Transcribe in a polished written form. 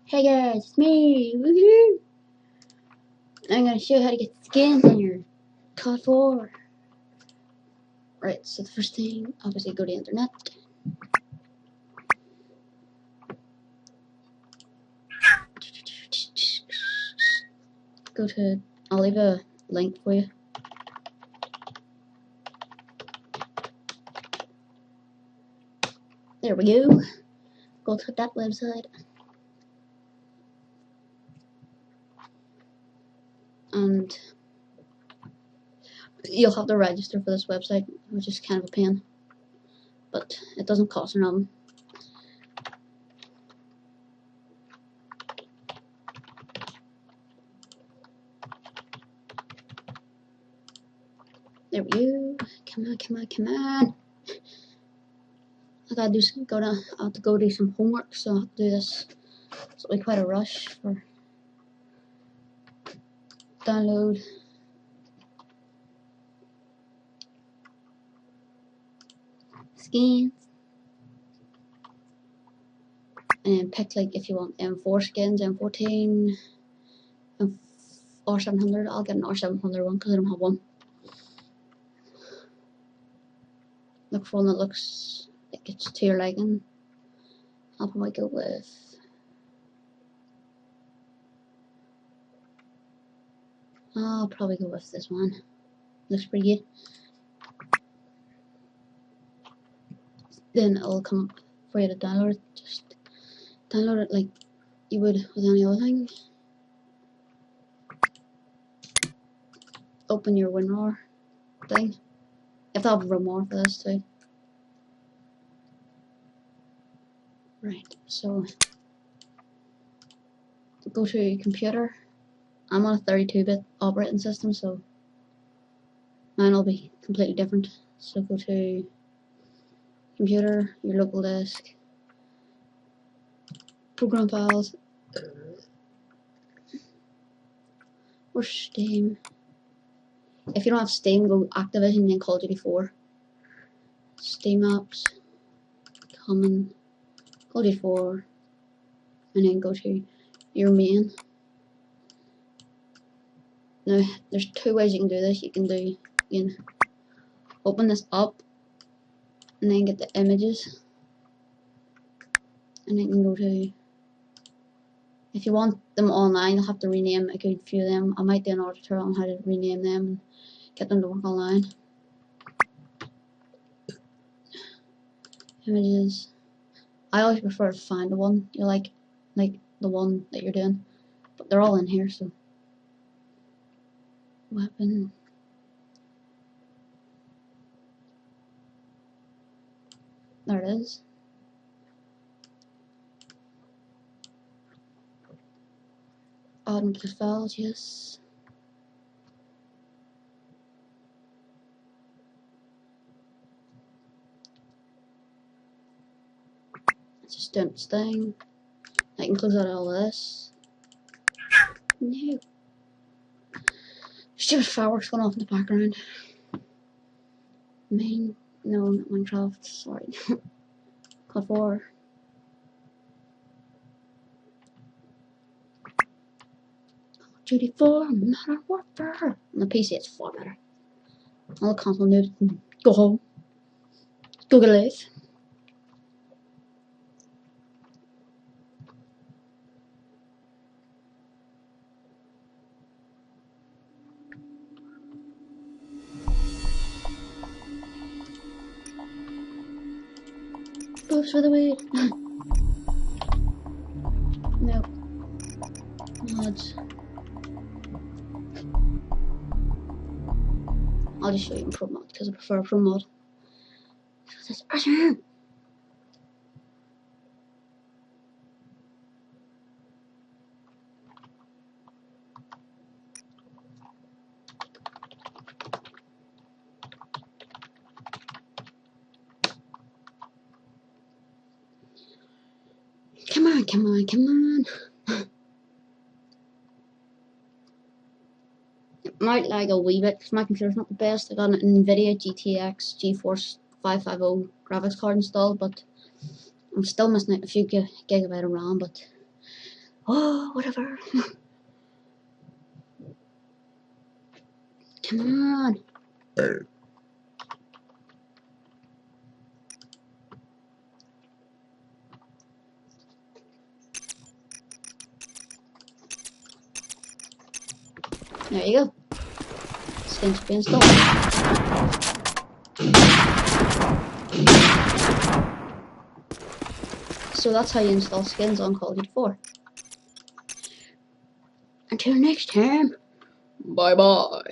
Hey guys, it's me! Woohoo! I'm gonna show you how to get skins on your cod4. Right, so the first thing, obviously go to the internet. Go to, I'll leave a link for you. There we go. Go to that website. And you'll have to register for this website, which is kind of a pain. But it doesn't cost nothing. There we go. Come on, come on, come on. I have to go do some homework, so I have to do this. So it'll be quite a rush for download. Skins. And pick like if you want M4 skins, M14, R700. I'll get an R700 one because I don't have one. Look for one that looks like it's to your liking. I'll probably go with this one. Looks pretty good. Then it'll come up for you to download it. Just download it like you would with any other thing. Open your WinRAR thing. You have to have WinRAR for this too. Right, so go to your computer. I'm on a 32-bit operating system, so mine will be completely different. So go to computer, your local disk, program files, or Steam. If you don't have Steam, go Activision, then Call of Duty 4. Steam apps, common, Call of Duty 4, and then go to your main. Now, there's two ways you can do this. You can open this up, and then get the images, and then you can go to, if you want them online, you'll have to rename a good few of them. I might do another tutorial on how to rename them and get them to work online. Images. I always prefer to find the one you like the one that you're doing, but they're all in here. So weapon. There it is. Add into the files, yes. It's just doing its thing. I can close out all of this. No. Stupid fireworks going off in the background. No, not Minecraft, sorry. cod4. Duty 4, Modern Warfare. On the PC, it's far better. All the console noobs can go home. Go get a life. Oops, for the weed. No. Mods. I'll just show you in Pro Mod because I prefer Pro Mod. That's awesome. Come on, come on, come on. It might lag a wee bit because my computer's not the best. I got an NVIDIA GTX GeForce 550 graphics card installed, but I'm still missing out a few gigabyte of RAM, but Oh, whatever. Come on. There you go. Skins being installed. So that's how you install skins on Call of Duty 4. Until next time, bye bye.